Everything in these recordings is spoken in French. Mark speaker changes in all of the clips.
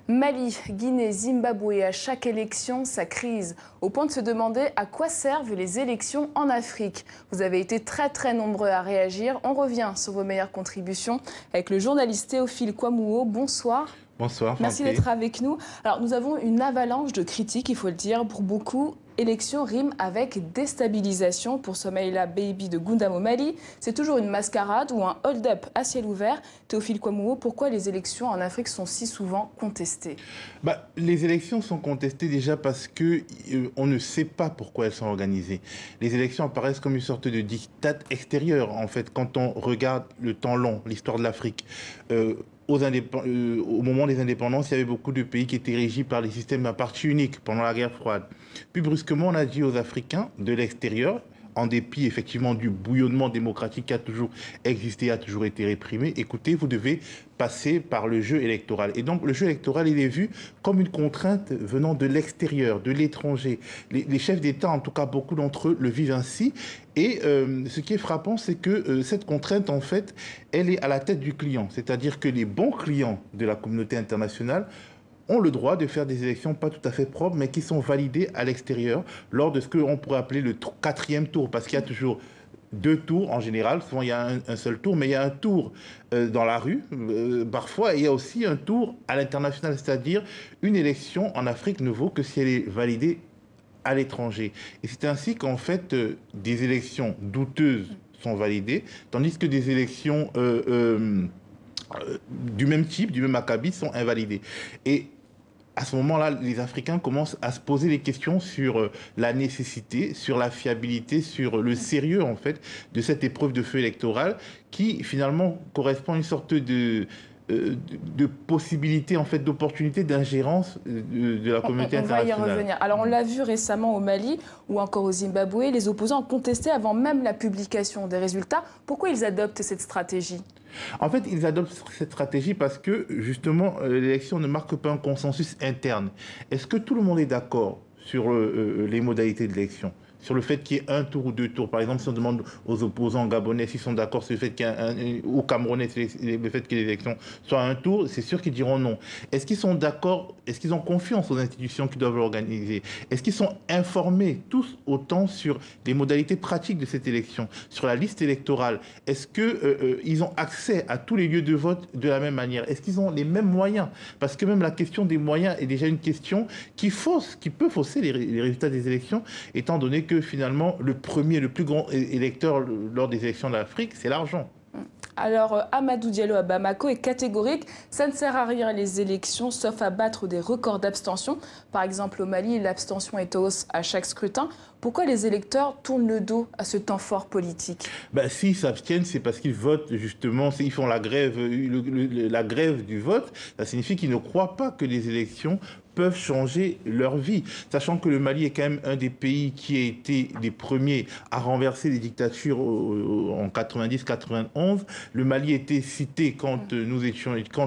Speaker 1: Mali, Guinée, Zimbabwe, à chaque élection, ça crise. Au point de se demander à quoi servent les élections en Afrique. Vous avez été très nombreux à réagir. On revient sur vos meilleures contributions avec le journaliste Théophile Kouamouo. Bonsoir.
Speaker 2: Bonsoir,
Speaker 1: Merci d'être avec nous. Alors, nous avons une avalanche de critiques, il faut le dire, pour beaucoup. Élection rime avec déstabilisation. Pour Soumaïla Baby de Gundam au Mali, c'est toujours une mascarade ou un hold-up à ciel ouvert. Théophile Kouamouo, pourquoi les élections en Afrique sont si souvent contestées?
Speaker 2: Les élections sont contestées déjà parce que on ne sait pas pourquoi elles sont organisées. Les élections apparaissent comme une sorte de diktat extérieur, en fait, quand on regarde le temps long, l'histoire de l'Afrique. Au moment des indépendances, il y avait beaucoup de pays qui étaient régis par les systèmes à parti unique pendant la guerre froide. Puis brusquement, on a dit aux Africains de l'extérieur, en dépit effectivement du bouillonnement démocratique qui a toujours existé, a toujours été réprimé, écoutez, vous devez passer par le jeu électoral. Et donc le jeu électoral, il est vu comme une contrainte venant de l'extérieur, de l'étranger. Les chefs d'État, en tout cas beaucoup d'entre eux, le vivent ainsi. Et ce qui est frappant, c'est que cette contrainte, en fait, elle est à la tête du client. C'est-à-dire que les bons clients de la communauté internationale ont le droit de faire des élections pas tout à fait propres, mais qui sont validées à l'extérieur lors de ce qu'on pourrait appeler le quatrième tour, parce qu'il y a toujours deux tours en général. Souvent, il y a un seul tour, mais il y a un tour dans la rue, parfois, et il y a aussi un tour à l'international, c'est-à-dire une élection en Afrique ne vaut que si elle est validée à l'étranger. Et c'est ainsi qu'en fait, des élections douteuses sont validées, tandis que des élections du même type, du même acabit, sont invalidées. Et à ce moment-là, les Africains commencent à se poser des questions sur la nécessité, sur la fiabilité, sur le sérieux, en fait, de cette épreuve de feu électoral qui, finalement, correspond à une sorte de possibilité, en fait, d'opportunité d'ingérence de la communauté internationale.
Speaker 1: On va y revenir. Alors, on l'a vu récemment au Mali ou encore au Zimbabwe, les opposants ont contesté avant même la publication des résultats. Pourquoi ils adoptent cette stratégie ?
Speaker 2: En fait, ils adoptent cette stratégie parce que, justement, l'élection ne marque pas un consensus interne. Est-ce que tout le monde est d'accord sur les modalités de l'élection ? Sur le fait qu'il y ait un tour ou deux tours. Par exemple, si on demande aux opposants gabonais s'ils sont d'accord sur le fait qu'il y ait ou camerounais, le fait que les élections soient un tour, c'est sûr qu'ils diront non. Est-ce qu'ils sont d'accord? Est-ce qu'ils ont confiance aux institutions qui doivent l'organiser? Est-ce qu'ils sont informés tous autant sur les modalités pratiques de cette élection, sur la liste électorale? Est-ce qu'ils ont accès à tous les lieux de vote de la même manière? Est-ce qu'ils ont les mêmes moyens? Parce que même la question des moyens est déjà une question qui peut fausser les résultats des élections, étant donné que finalement, le plus grand électeur lors des élections d'Afrique, c'est l'argent.
Speaker 1: Alors, Amadou Diallo à Bamako est catégorique. Ça ne sert à rien les élections, sauf à battre des records d'abstention. Par exemple, au Mali, l'abstention est en hausse à chaque scrutin. Pourquoi les électeurs tournent le dos à ce temps fort politique?
Speaker 2: S'ils s'abstiennent, c'est parce qu'ils votent, justement, ils font la grève, la grève du vote. Ça signifie qu'ils ne croient pas que les élections peuvent changer leur vie. Sachant que le Mali est quand même un des pays qui a été les premiers à renverser les dictatures en 90-91. Le Mali était cité quand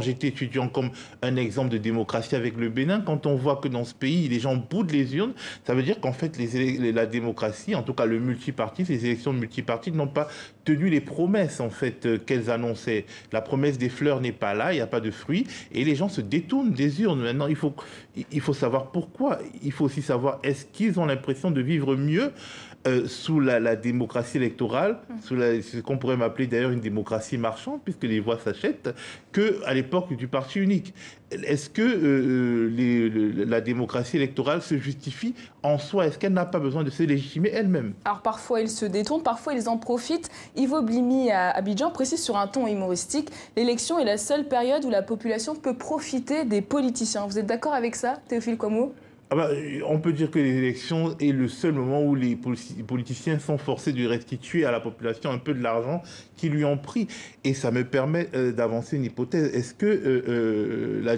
Speaker 2: j'étais étudiant comme un exemple de démocratie avec le Bénin. Quand on voit que dans ce pays, les gens boudent les urnes, ça veut dire qu'en fait, la démocratie, en tout cas le multipartisme, les élections multipartistes n'ont pas tenu les promesses en fait qu'elles annonçaient. La promesse des fleurs n'est pas là, il n'y a pas de fruits, et les gens se détournent des urnes. Maintenant, il faut savoir pourquoi. Il faut aussi savoir, est-ce qu'ils ont l'impression de vivre mieux sous la démocratie électorale, sous ce qu'on pourrait m'appeler d'ailleurs une démocratie marchande, puisque les voix s'achètent, qu'à l'époque du parti unique. Est-ce que la démocratie électorale se justifie en soi? Est-ce qu'elle n'a pas besoin de se légitimer elle-même?
Speaker 1: Alors parfois ils se détournent, parfois ils en profitent. Ivo Blimi à Abidjan précise sur un ton humoristique, l'élection est la seule période où la population peut profiter des politiciens. Vous êtes d'accord avec ça, Théophile Kouamouo?
Speaker 2: On peut dire que les élections est le seul moment où les politiciens sont forcés de restituer à la population un peu de l'argent qu'ils lui ont pris. Et ça me permet d'avancer une hypothèse. Est-ce que la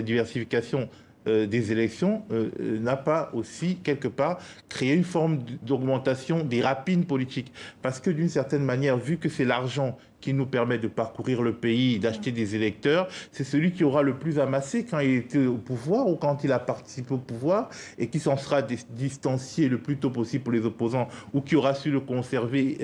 Speaker 2: diversification des élections n'a pas aussi, quelque part, créé une forme d'augmentation des rapines politiques? Parce que d'une certaine manière, vu que c'est l'argent qui nous permet de parcourir le pays, d'acheter des électeurs, c'est celui qui aura le plus amassé quand il était au pouvoir ou quand il a participé au pouvoir et qui s'en sera distancié le plus tôt possible pour les opposants ou qui aura su le conserver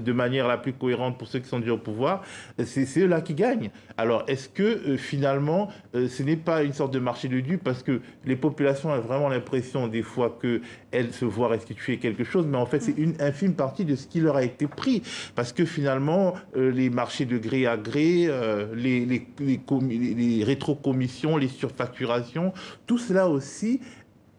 Speaker 2: de manière la plus cohérente pour ceux qui sont déjà au pouvoir. C'est eux-là qui gagnent. Alors, est-ce que finalement, ce n'est pas une sorte de marché de dupes parce que les populations ont vraiment l'impression des fois qu'elles se voient restituer quelque chose, mais en fait, c'est une infime partie de ce qui leur a été pris. Parce que finalement, les marchés de gré à gré, les rétrocommissions, les surfacturations, tout cela aussi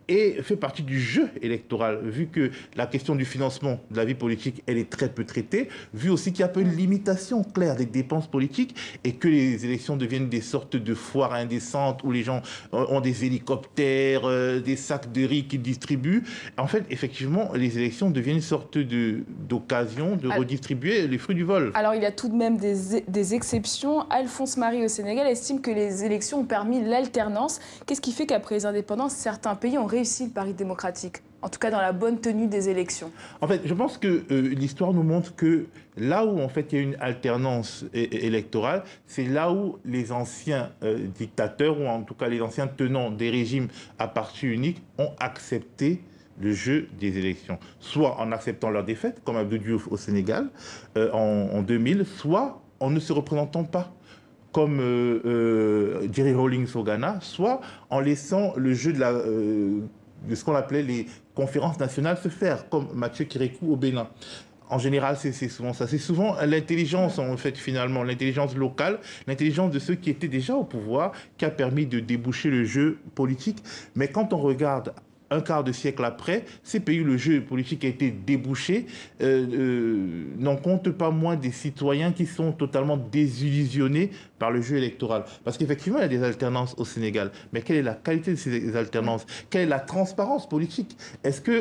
Speaker 2: et fait partie du jeu électoral, vu que la question du financement de la vie politique, elle est très peu traitée, vu aussi qu'il y a peu une limitation claire des dépenses politiques et que les élections deviennent des sortes de foires indécentes où les gens ont des hélicoptères, des sacs de riz qu'ils distribuent. En fait, effectivement, les élections deviennent une sorte d'occasion de redistribuer les fruits du vol.
Speaker 1: Alors, il y a tout de même des exceptions. Alphonse Marie au Sénégal estime que les élections ont permis l'alternance. Qu'est-ce qui fait qu'après les indépendances, certains pays ont réussi le pari démocratique, en tout cas dans la bonne tenue des élections?
Speaker 2: En fait, je pense que l'histoire nous montre que là où en fait il y a une alternance électorale, c'est là où les anciens dictateurs, ou en tout cas les anciens tenants des régimes à parti unique, ont accepté le jeu des élections, soit en acceptant leur défaite, comme Abdou Diouf au Sénégal en 2000, soit en ne se représentant pas, comme Jerry Rawlings au Ghana, soit en laissant le jeu de ce qu'on appelait les conférences nationales se faire, comme Mathieu Kérékou au Bénin. En général, c'est souvent ça. C'est souvent l'intelligence, en fait, finalement, l'intelligence locale, l'intelligence de ceux qui étaient déjà au pouvoir, qui a permis de déboucher le jeu politique. Mais quand on regarde un quart de siècle après, ces pays où le jeu politique a été débouché n'en comptent pas moins des citoyens qui sont totalement désillusionnés par le jeu électoral. Parce qu'effectivement, il y a des alternances au Sénégal. Mais quelle est la qualité de ces alternances? Quelle est la transparence politique? Est-ce que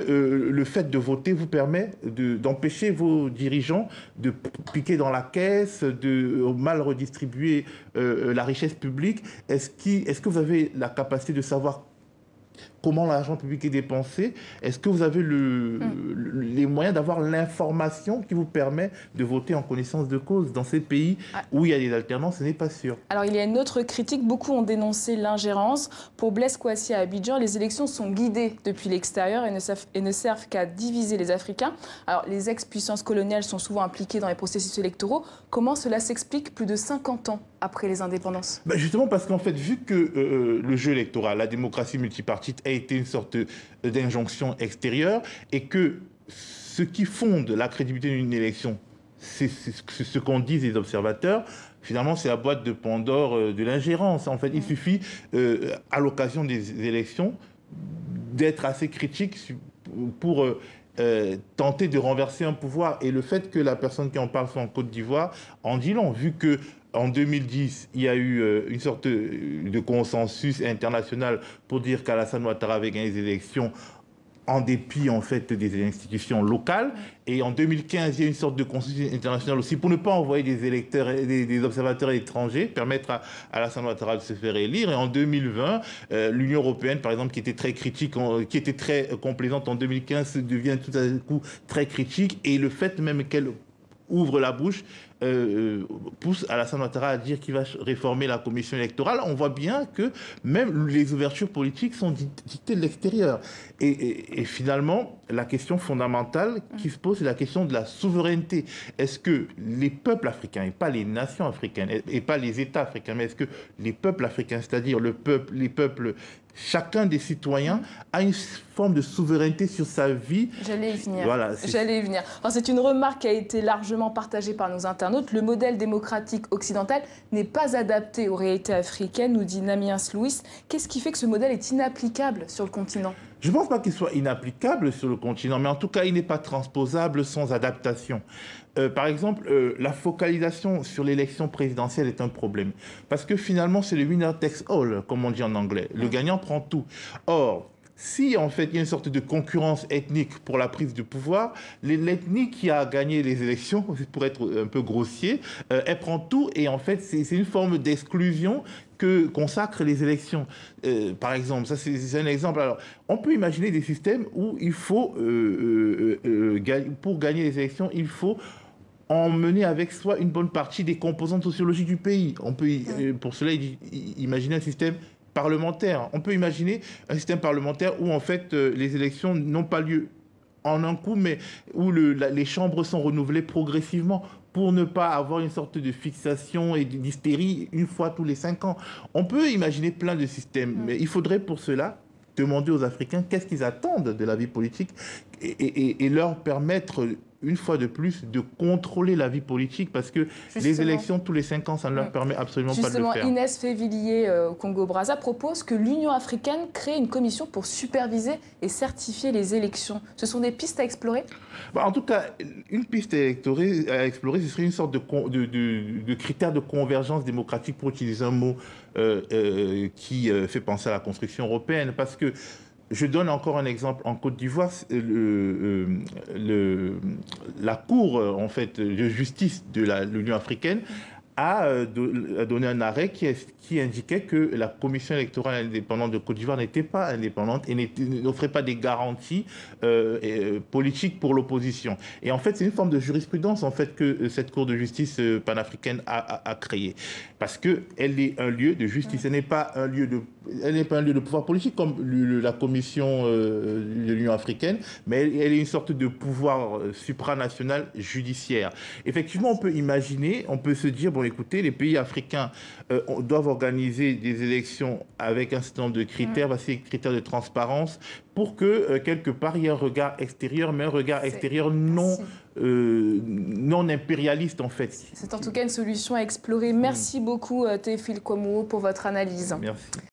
Speaker 2: le fait de voter vous permet d'empêcher vos dirigeants de piquer dans la caisse, de mal redistribuer la richesse publique? Est-ce que vous avez la capacité de savoir comment l'argent public est dépensé? Est-ce que vous avez les moyens d'avoir l'information qui vous permet de voter en connaissance de cause? Dans ces pays où il y a des alternances, ce n'est pas sûr.
Speaker 1: Alors, il y a une autre critique. Beaucoup ont dénoncé l'ingérence. Pour Blaise Kouassi à Abidjan, les élections sont guidées depuis l'extérieur et ne servent qu'à diviser les Africains. Alors, les ex-puissances coloniales sont souvent impliquées dans les processus électoraux. Comment cela s'explique plus de 50 ans après les indépendances?
Speaker 2: Justement parce qu'en fait, vu que le jeu électoral, la démocratie multipartite a été une sorte d'injonction extérieure et que ce qui fonde la crédibilité d'une élection, c'est ce qu'en disent les observateurs, finalement, c'est la boîte de Pandore de l'ingérence. En fait, il suffit, à l'occasion des élections, d'être assez critique pour tenter de renverser un pouvoir. Et le fait que la personne qui en parle soit en Côte d'Ivoire en dit long, vu que en 2010, il y a eu une sorte de consensus international pour dire qu'Alassane Ouattara avait gagné les élections en dépit en fait des institutions locales. Et en 2015, il y a une sorte de consensus international aussi pour ne pas envoyer des électeurs, des observateurs étrangers, permettre à Alassane Ouattara de se faire élire. Et en 2020, l'Union européenne, par exemple, qui était très critique, qui était très complaisante en 2015, devient tout à coup très critique. Et le fait même qu'elle ouvre la bouche, pousse Alassane Ouattara à dire qu'il va réformer la commission électorale. On voit bien que même les ouvertures politiques sont dictées de l'extérieur. Et finalement, la question fondamentale qui se pose, c'est la question de la souveraineté. Est-ce que les peuples africains, et pas les nations africaines, et pas les États africains, mais est-ce que les peuples africains, c'est-à-dire les peuples, chacun des citoyens a une forme de souveraineté sur sa vie?
Speaker 1: J'allais y venir.
Speaker 2: Voilà,
Speaker 1: J'allais y venir. Alors, c'est une remarque qui a été largement partagée par nos internautes. Le modèle démocratique occidental n'est pas adapté aux réalités africaines, nous dit Namiens Louis. Qu'est-ce qui fait que ce modèle est inapplicable sur le continent?
Speaker 2: Je ne pense pas qu'il soit inapplicable sur le continent, mais en tout cas, il n'est pas transposable sans adaptation. Par exemple, la focalisation sur l'élection présidentielle est un problème. Parce que finalement, c'est le winner takes all, comme on dit en anglais. Le gagnant prend tout. Or, si en fait il y a une sorte de concurrence ethnique pour la prise du pouvoir, l'ethnie qui a gagné les élections, pour être un peu grossier, elle prend tout et en fait c'est une forme d'exclusion que consacrent les élections. Par exemple, ça c'est un exemple. Alors, on peut imaginer des systèmes où il faut, pour gagner les élections, il faut emmener avec soi une bonne partie des composantes sociologiques du pays. On peut, pour cela, imaginer un système parlementaire. On peut imaginer un système parlementaire où, en fait, les élections n'ont pas lieu en un coup, mais où les chambres sont renouvelées progressivement pour ne pas avoir une sorte de fixation et d'hystérie une fois tous les 5 ans. On peut imaginer plein de systèmes, mais il faudrait pour cela demander aux Africains qu'est-ce qu'ils attendent de la vie politique et leur permettre une fois de plus de contrôler la vie politique parce que les élections tous les 5 ans, ça ne leur permet absolument pas de le faire.
Speaker 1: Inès Févillier au Congo-Brazza propose que l'Union africaine crée une commission pour superviser et certifier les élections. Ce sont des pistes à explorer?
Speaker 2: En tout cas, une piste à explorer, ce serait une sorte de critère de convergence démocratique, pour utiliser un mot qui fait penser à la construction européenne, parce que je donne encore un exemple. En Côte d'Ivoire, la Cour en fait, de justice de l'Union africaine a donné un arrêt qui indiquait que la commission électorale indépendante de Côte d'Ivoire n'était pas indépendante et n'offrait pas des garanties politiques pour l'opposition. Et en fait, c'est une forme de jurisprudence en fait, que cette Cour de justice panafricaine a créée. Parce qu'elle est un lieu de justice. Elle n'est pas un lieu de pouvoir politique comme la commission de l'Union africaine, mais elle est une sorte de pouvoir supranational judiciaire. Effectivement, on peut imaginer, on peut se dire, bon, écoutez, les pays africains doivent organiser des élections avec un certain nombre de critères, voici les critères de transparence, pour que, quelque part, il y ait un regard extérieur, mais un regard extérieur non impérialiste, en fait.
Speaker 1: C'est en tout cas une solution à explorer. Merci beaucoup, Théophile Kouamouo, pour votre analyse.
Speaker 2: Merci.